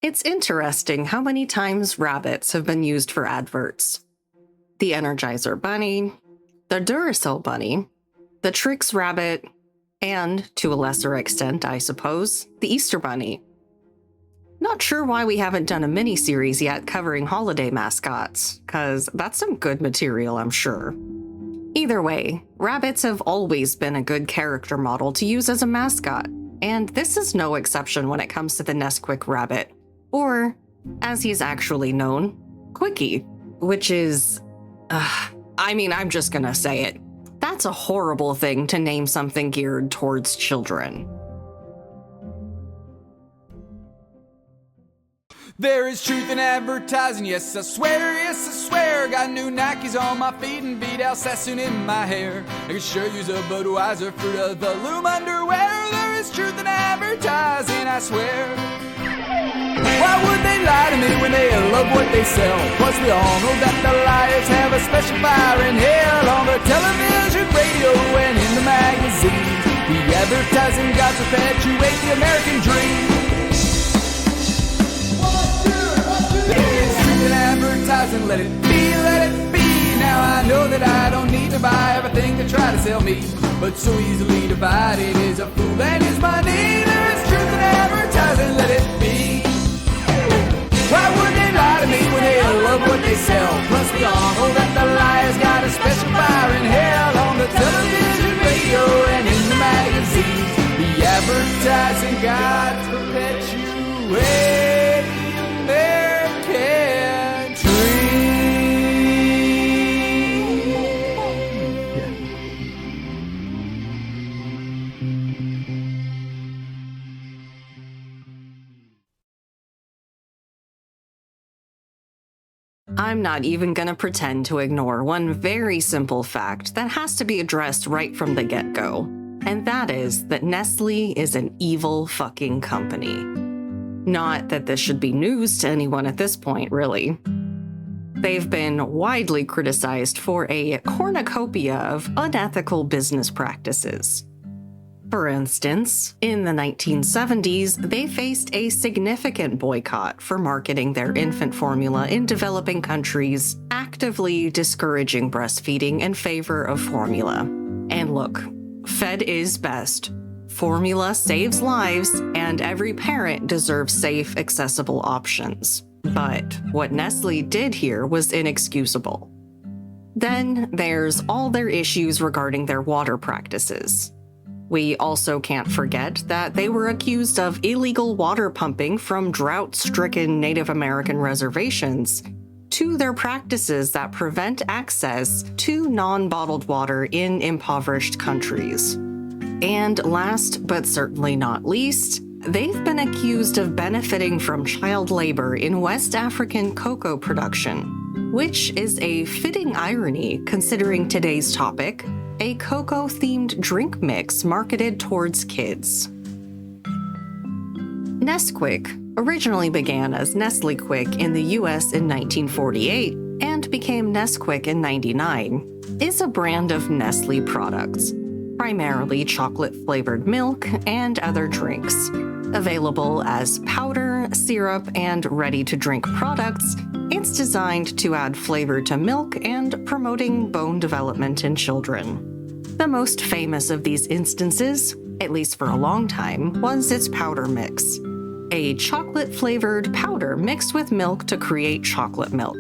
It's interesting how many times rabbits have been used for adverts. The Energizer Bunny, the Duracell Bunny, the Trix Rabbit, and, to a lesser extent, I suppose, the Easter Bunny. Not sure why we haven't done a mini-series yet covering holiday mascots, cause that's some good material, I'm sure. Either way, rabbits have always been a good character model to use as a mascot, and this is no exception when it comes to the Nesquik Rabbit, or, as he's actually known, Quicky, which is, I'm just gonna say it. That's a horrible thing to name something geared towards children. There is truth in advertising, yes I swear. Got new Nikes on my feet and Vidal Sassoon in my hair. I can sure use a Budweiser Fruit of the Loom underwear. There is truth in advertising, I swear. Why would they lie to me when they love what they sell? Plus we all know that the liars have a special fire in hell. On the television, radio, and in the magazines, the advertising gods perpetuate the American dream. Advertising, let it be, let it be. Now I know that I don't need to buy everything they try to sell me, but so easily divided is a fool and his money. There is truth in advertising, let it be. Why would they lie to me when they love what they sell? Plus we all know that the liars got a special fire in hell. On the television, radio, and in the magazines, the advertising gods perpetuate the American dream. I'm not even gonna pretend to ignore one very simple fact that has to be addressed right from the get-go, and that is that Nestle is an evil fucking company. Not that this should be news to anyone at this point, really. They've been widely criticized for a cornucopia of unethical business practices. For instance, in the 1970s, they faced a significant boycott for marketing their infant formula in developing countries, actively discouraging breastfeeding in favor of formula. And look, fed is best. Formula saves lives, and every parent deserves safe, accessible options. But what Nestle did here was inexcusable. Then there's all their issues regarding their water practices. We also can't forget that they were accused of illegal water pumping from drought-stricken Native American reservations to their practices that prevent access to non-bottled water in impoverished countries. And last but certainly not least, they've been accused of benefiting from child labor in West African cocoa production, which is a fitting irony considering today's topic, a cocoa-themed drink mix marketed towards kids. Nesquik originally began as Nestle Quick in the US in 1948 and became Nesquik in 1999, is a brand of Nestle products, primarily chocolate-flavored milk and other drinks. Available as powder, syrup, and ready-to-drink products, it's designed to add flavor to milk and promoting bone development in children. The most famous of these instances, at least for a long time, was its powder mix, a chocolate-flavored powder mixed with milk to create chocolate milk.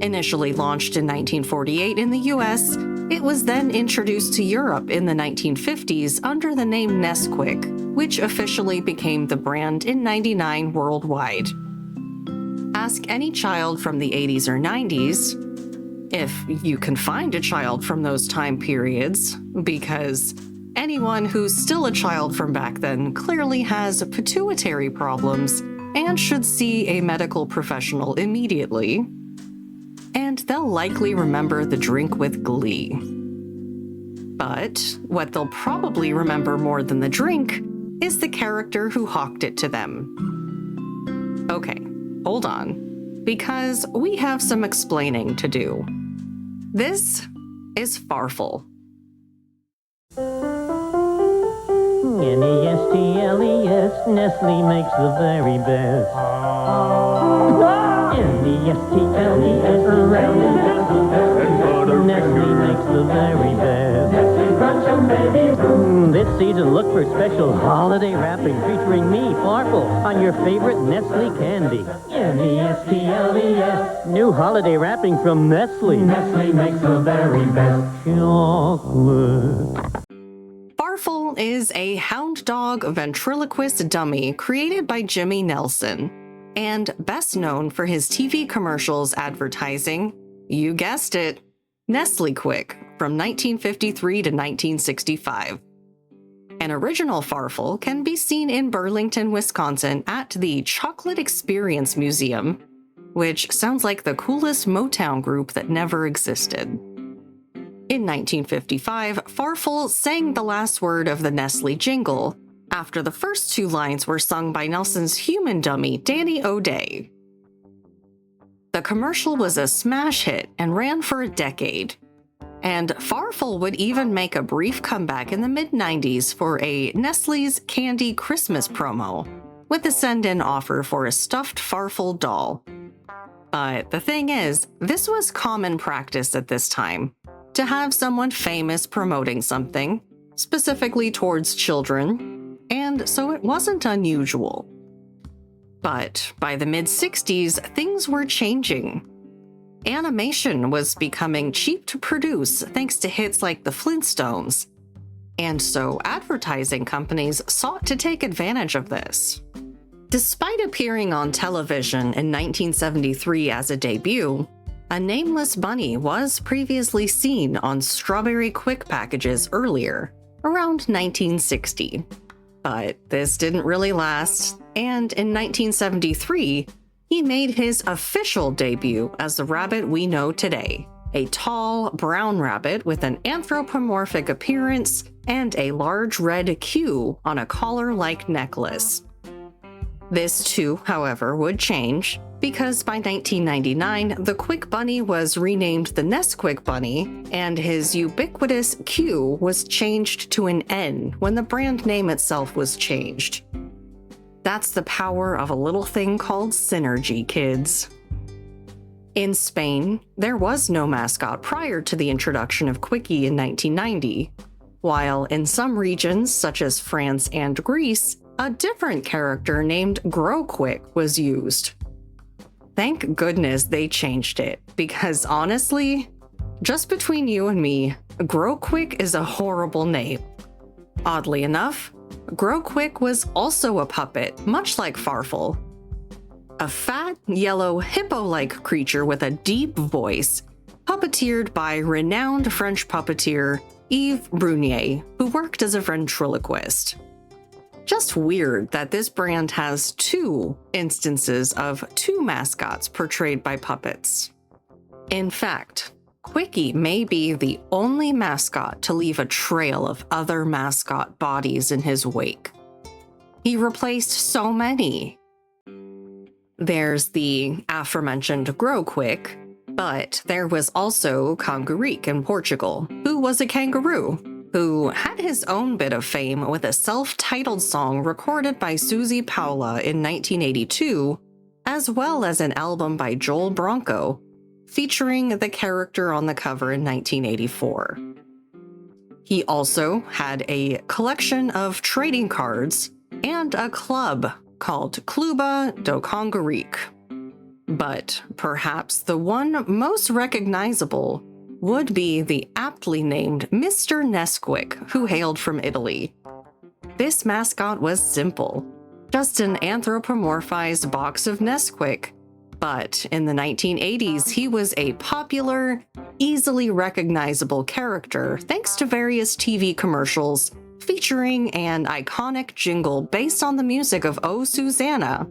Initially launched in 1948 in the US, it was then introduced to Europe in the 1950s under the name Nesquik, which officially became the brand in '99 worldwide. Ask any child from the 80s or 90s, if you can find a child from those time periods, because anyone who's still a child from back then clearly has pituitary problems and should see a medical professional immediately. And they'll likely remember the drink with glee. But what they'll probably remember more than the drink is the character who hawked it to them. Okay, hold on, because we have some explaining to do. This is Farfel. N-E-S-T-L-E-S, Nestle makes the very best. N-E-S-T-L-E-S, Nestle makes the very best. Nestle Crunch 'em, baby. This season, look for special holiday wrapping featuring me, Farfel, on your favorite Nestle candy. N-E-S-T-L-E-S, new holiday wrapping from Nestle. Nestle makes the very best chocolate. Farfel is a hound dog ventriloquist dummy created by Jimmy Nelson, and best known for his TV commercials advertising, you guessed it, Nesquik from 1953 to 1965. An original Farfel can be seen in Burlington, Wisconsin at the Chocolate Experience Museum, which sounds like the coolest Motown group that never existed. In 1955, Farfel sang the last word of the Nestle jingle after the first two lines were sung by Nelson's human dummy, Danny O'Day. The commercial was a smash hit and ran for a decade. And Farfel would even make a brief comeback in the mid-90s for a Nestle's Candy Christmas promo, with a send-in offer for a stuffed Farfel doll. But the thing is, this was common practice at this time, to have someone famous promoting something, specifically towards children, and so it wasn't unusual. But by the mid-60s, things were changing. Animation was becoming cheap to produce thanks to hits like The Flintstones, and so advertising companies sought to take advantage of this. Despite appearing on television in 1973 as a debut, a nameless bunny was previously seen on Strawberry Quick packages earlier, around 1960. But this didn't really last, and in 1973, he made his official debut as the rabbit we know today, a tall, brown rabbit with an anthropomorphic appearance and a large red Q on a collar-like necklace. This too, however, would change, because by 1999, the Quick Bunny was renamed the Nesquik Bunny, and his ubiquitous Q was changed to an N when the brand name itself was changed. That's the power of a little thing called synergy, kids. In Spain, there was no mascot prior to the introduction of Quicky in 1990, while in some regions, such as France and Greece, a different character named Grow Quick was used. Thank goodness they changed it, because honestly, just between you and me, Grow Quick is a horrible name. Oddly enough, Grow Quick was also a puppet, much like Farfel. A fat, yellow, hippo-like creature with a deep voice, puppeteered by renowned French puppeteer Yves Brunier, who worked as a ventriloquist. Just weird that this brand has two instances of two mascots portrayed by puppets. In fact, Quicky may be the only mascot to leave a trail of other mascot bodies in his wake. He replaced so many. There's the aforementioned Grow Quick, but there was also Cangurique in Portugal, who was a kangaroo, who had his own bit of fame with a self-titled song recorded by Suzy Paula in 1982, as well as an album by Joel Bronco, featuring the character on the cover in 1984. He also had a collection of trading cards and a club called Cluba do Cangurique. But perhaps the one most recognizable would be the aptly named Mr. Nesquik, who hailed from Italy. This mascot was simple, just an anthropomorphized box of Nesquik, but in the 1980s he was a popular, easily recognizable character thanks to various TV commercials featuring an iconic jingle based on the music of Oh Susanna,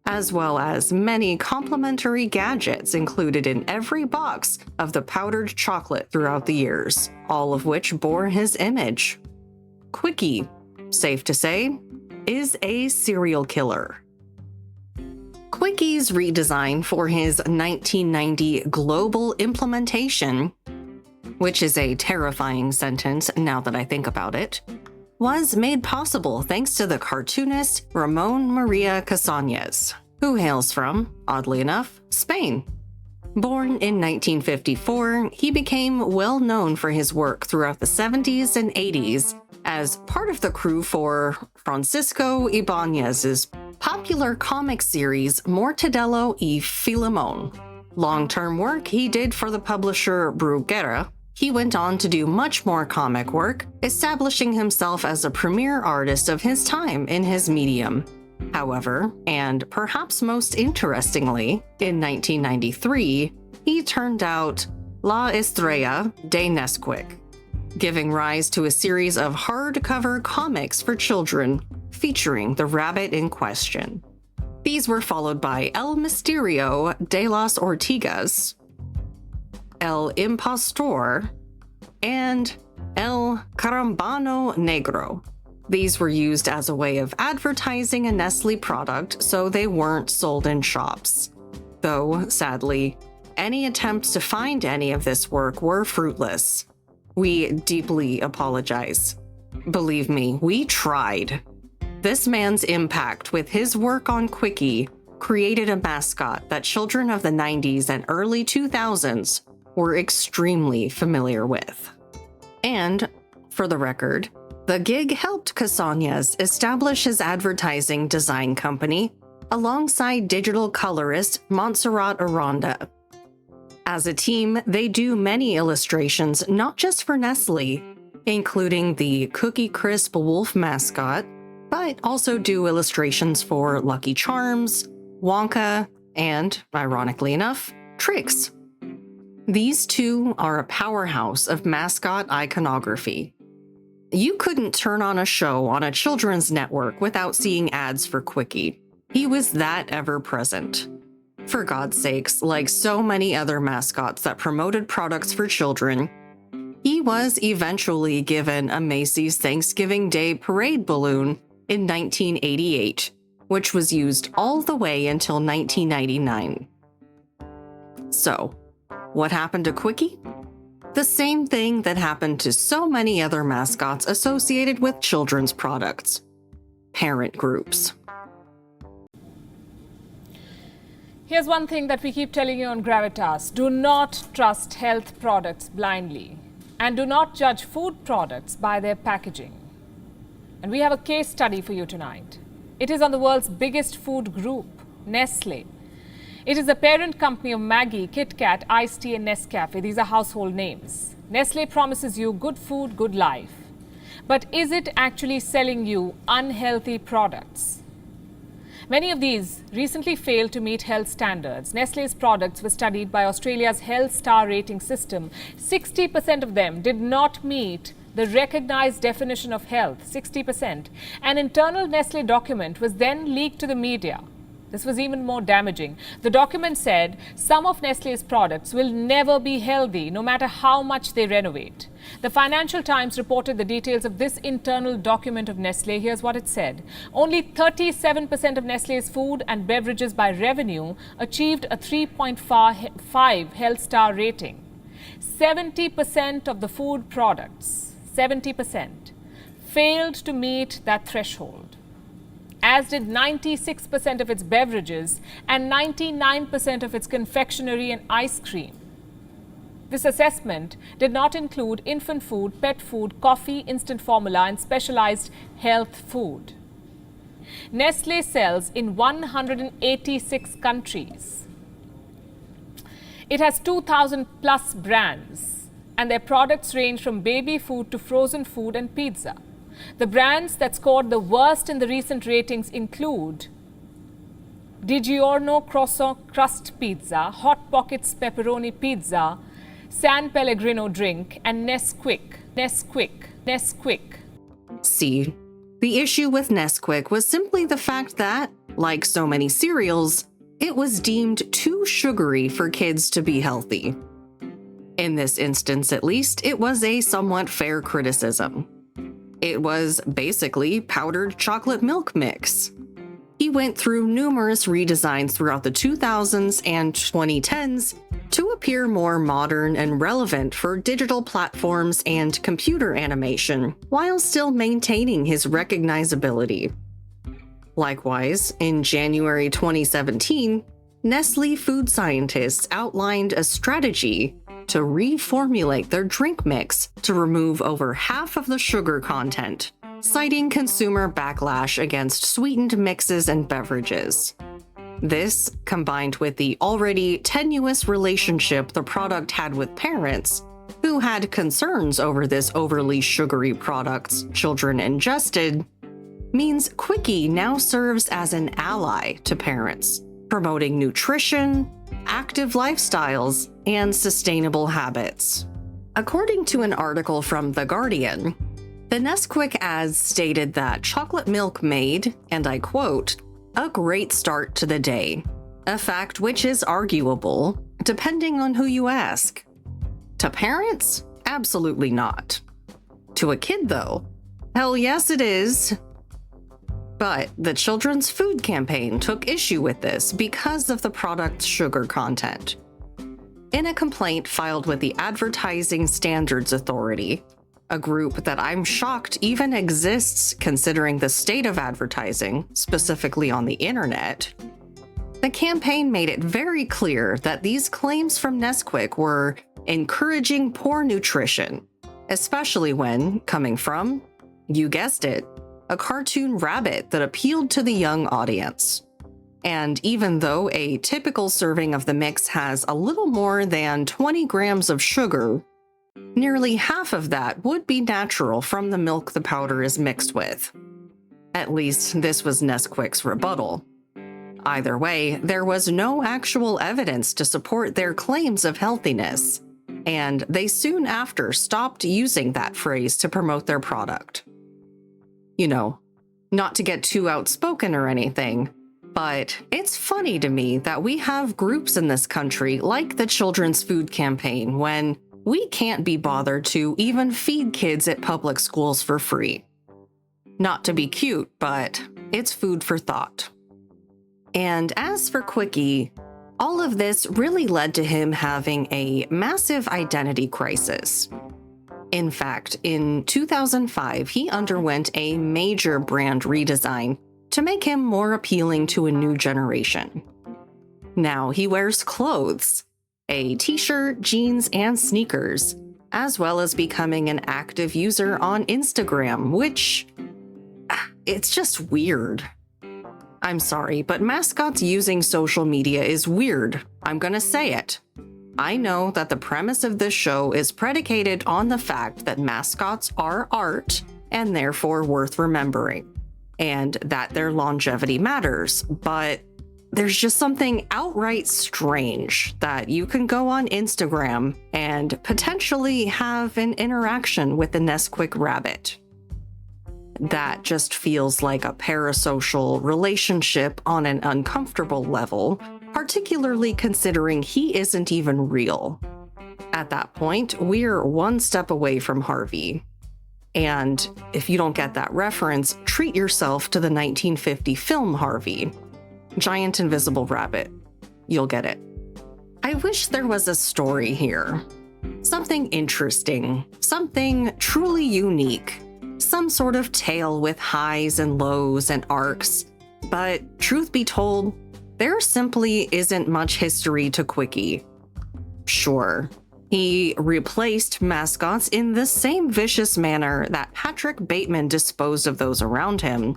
as well as many complimentary gadgets included in every box of the powdered chocolate throughout the years, all of which bore his image. Quicky, safe to say, is a serial killer. Quicky's redesign for his 1990 global implementation, which is a terrifying sentence now that I think about it, was made possible thanks to the cartoonist Ramon Maria Casañez, who hails from, oddly enough, Spain. Born in 1954, he became well known for his work throughout the 70s and 80s as part of the crew for Francisco Ibáñez's popular comic series Mortadelo y Filemón. Long-term work he did for the publisher Bruguera. He went on to do much more comic work, establishing himself as a premier artist of his time in his medium. However, and perhaps most interestingly, in 1993, he turned out La Estrella de Nesquik, giving rise to a series of hardcover comics for children featuring the rabbit in question. These were followed by El Misterio de las Ortigas, El Impostor, and El Carambano Negro. These were used as a way of advertising a Nestlé product, so they weren't sold in shops. Though, sadly, any attempts to find any of this work were fruitless. We deeply apologize. Believe me, we tried. This man's impact with his work on Quicky created a mascot that children of the 90s and early 2000s were extremely familiar with. And, for the record, the gig helped Casañez establish his advertising design company alongside digital colorist Montserrat Aranda. As a team, they do many illustrations not just for Nestlé, including the Cookie Crisp Wolf mascot, but also do illustrations for Lucky Charms, Wonka, and, ironically enough, Trix. These two are a powerhouse of mascot iconography. You couldn't turn on a show on a children's network without seeing ads for Quicky. He was that ever-present. For God's sakes, like so many other mascots that promoted products for children, he was eventually given a Macy's Thanksgiving Day parade balloon in 1988, which was used all the way until 1999. So, what happened to Quicky? The same thing that happened to so many other mascots associated with children's products: parent groups. Here's one thing that we keep telling you on Gravitas. Do not trust health products blindly, and do not judge food products by their packaging. And we have a case study for you tonight. It is on the world's biggest food group, Nestlé. It is the parent company of Maggie, Kit Kat, Iced Tea, and Nescafe. These are household names. Nestlé promises you good food, good life. But is it actually selling you unhealthy products? Many of these recently failed to meet health standards. Nestlé's products were studied by Australia's Health Star rating system. 60% of them did not meet the recognized definition of health, 60%. An internal Nestlé document was then leaked to the media. This was even more damaging. The document said some of Nestlé's products will never be healthy, no matter how much they renovate. The Financial Times reported the details of this internal document of Nestlé. Here's what it said. Only 37% of Nestlé's food and beverages by revenue achieved a 3.5 Health Star rating. 70% of the food products, 70%, failed to meet that threshold, as did 96% of its beverages and 99% of its confectionery and ice cream. This assessment did not include infant food, pet food, coffee, instant formula, and specialized health food. Nestlé sells in 186 countries. It has 2,000 plus brands, and their products range from baby food to frozen food and pizza. The brands that scored the worst in the recent ratings include DiGiorno Croissant Crust Pizza, Hot Pockets Pepperoni Pizza, San Pellegrino Drink, and Nesquik. See, the issue with Nesquik was simply the fact that, like so many cereals, it was deemed too sugary for kids to be healthy. In this instance, at least, it was a somewhat fair criticism. It was basically powdered chocolate milk mix. He went through numerous redesigns throughout the 2000s and 2010s to appear more modern and relevant for digital platforms and computer animation, while still maintaining his recognizability. Likewise, in January 2017, Nestle food scientists outlined a strategy to reformulate their drink mix to remove over half of the sugar content, citing consumer backlash against sweetened mixes and beverages. This, combined with the already tenuous relationship the product had with parents, who had concerns over this overly sugary products children ingested, means Quicky now serves as an ally to parents, promoting nutrition, active lifestyles, and sustainable habits. According to an article from The Guardian, the Nesquik ads stated that chocolate milk made, and I quote, "a great start to the day," a fact which is arguable, depending on who you ask. To parents? Absolutely not. To a kid, though? Hell yes, it is. But the Children's Food Campaign took issue with this because of the product's sugar content. In a complaint filed with the Advertising Standards Authority, a group that I'm shocked even exists considering the state of advertising, specifically on the internet, the campaign made it very clear that these claims from Nesquik were encouraging poor nutrition, especially when coming from, you guessed it, a cartoon rabbit that appealed to the young audience. And even though a typical serving of the mix has a little more than 20 grams of sugar, nearly half of that would be natural from the milk the powder is mixed with. At least this was Nesquik's rebuttal. Either way, there was no actual evidence to support their claims of healthiness, and they soon after stopped using that phrase to promote their product. You know, not to get too outspoken or anything, but it's funny to me that we have groups in this country like the Children's Food Campaign when we can't be bothered to even feed kids at public schools for free. Not to be cute, but it's food for thought. And as for Quicky, all of this really led to him having a massive identity crisis. In fact, in 2005, he underwent a major brand redesign to make him more appealing to a new generation. Now he wears clothes, a t-shirt, jeans, and sneakers, as well as becoming an active user on Instagram, which, it's just weird. I'm sorry, but Mascots using social media is weird. I'm gonna say it. I know that the premise of this show is predicated on the fact that mascots are art and therefore worth remembering, and that their longevity matters, but there's just something outright strange that you can go on Instagram and potentially have an interaction with the Nesquik Rabbit. That just feels like a parasocial relationship on an uncomfortable level, particularly considering he isn't even real. At that point, we're one step away from Harvey. And if you don't get that reference, treat yourself to the 1950 film Harvey. Giant invisible rabbit. You'll get it. I wish there was a story here. Something interesting, something truly unique, some sort of tale with highs and lows and arcs. But truth be told, there simply isn't much history to Quicky. Sure, he replaced Mascots in the same vicious manner that Patrick Bateman disposed of those around him.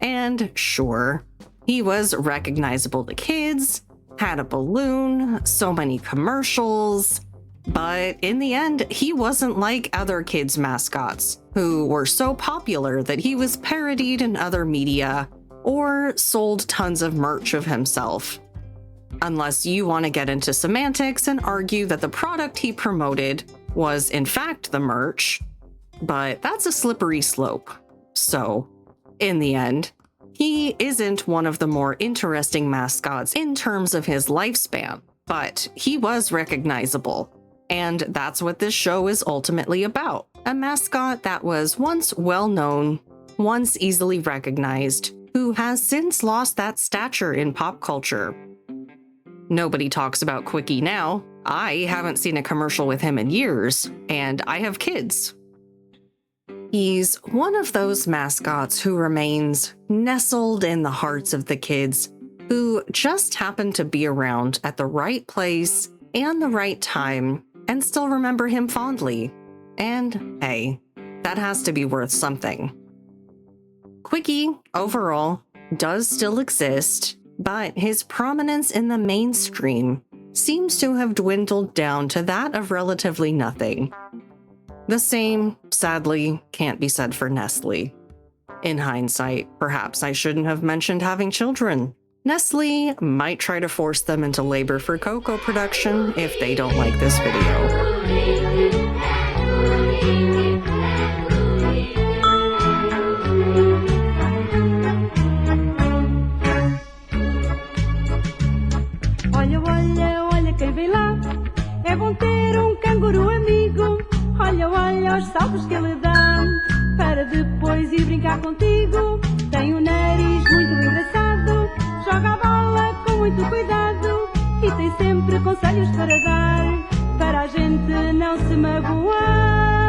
And sure, he was recognizable to kids, had a balloon, so many commercials, but in the end, he wasn't like other kids' mascots, who were so popular that he was parodied in other media or sold tons of merch of himself. Unless you want to get into semantics and argue that the product he promoted was in fact the merch, but that's a slippery slope. So, in the end, he isn't one of the more interesting mascots in terms of his lifespan, but he was recognizable. And that's what this show is ultimately about. A mascot that was once well-known, once easily recognized, who has since lost that stature in pop culture. Nobody talks about Quicky now. I haven't seen a commercial with him in years, and I have kids. He's one of those mascots who remains nestled in the hearts of the kids who just happen to be around at the right place and the right time and still remember him fondly. And hey, that has to be worth something. Quicky, overall, does still exist, but his prominence in the mainstream seems to have dwindled down to that of relatively nothing. The same, sadly, can't be said for Nestle. In hindsight, perhaps I shouldn't have mentioned having children. Nestle might try to force them into labor for cocoa production if they don't like this video. Olha, olha, olha quem vem lá. É bom ter canguru amigo. Olha, olha os saltos que ele dá para depois ir brincar contigo. Tem nariz muito engraçado. Joga a bola com muito cuidado e tem sempre conselhos para dar, para a gente não se magoar.